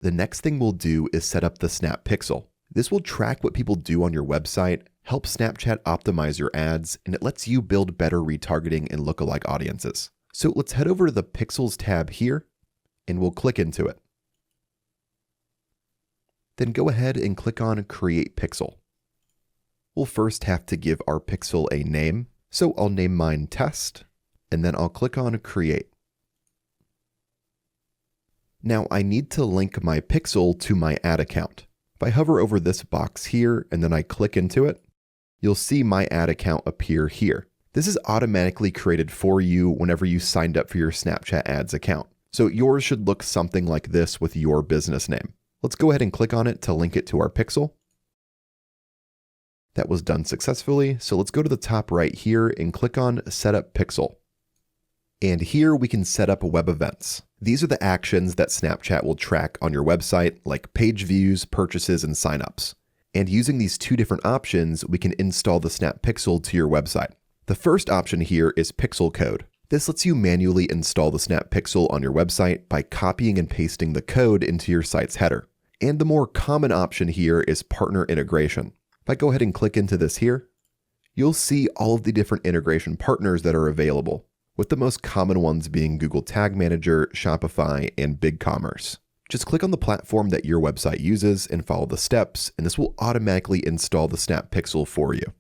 The next thing we'll do is set up the Snap Pixel. This will track what people do on your website, help Snapchat optimize your ads, and it lets you build better retargeting and lookalike audiences. So let's head over to the Pixels tab here, and we'll click into it. Then go ahead and click on Create Pixel. We'll first have to give our pixel a name, so I'll name mine Test, and then I'll click on Create. Now I need to link my pixel to my ad account. If I hover over this box here and then I click into it, you'll see my ad account appear here. This is automatically created for you whenever you signed up for your Snapchat ads account. So yours should look something like this with your business name. Let's go ahead and click on it to link it to our pixel. That was done successfully. So let's go to the top right here and click on Set Up Pixel. And here we can set up web events. These are the actions that Snapchat will track on your website, like page views, purchases, and signups. And using these two different options, we can install the Snap Pixel to your website. The first option here is Pixel Code. This lets you manually install the Snap Pixel on your website by copying and pasting the code into your site's header. And the more common option here is Partner Integration. If I go ahead and click into this here, you'll see all of the different integration partners that are available, with the most common ones being Google Tag Manager, Shopify, and BigCommerce. Just click on the platform that your website uses and follow the steps, and this will automatically install the Snap Pixel for you.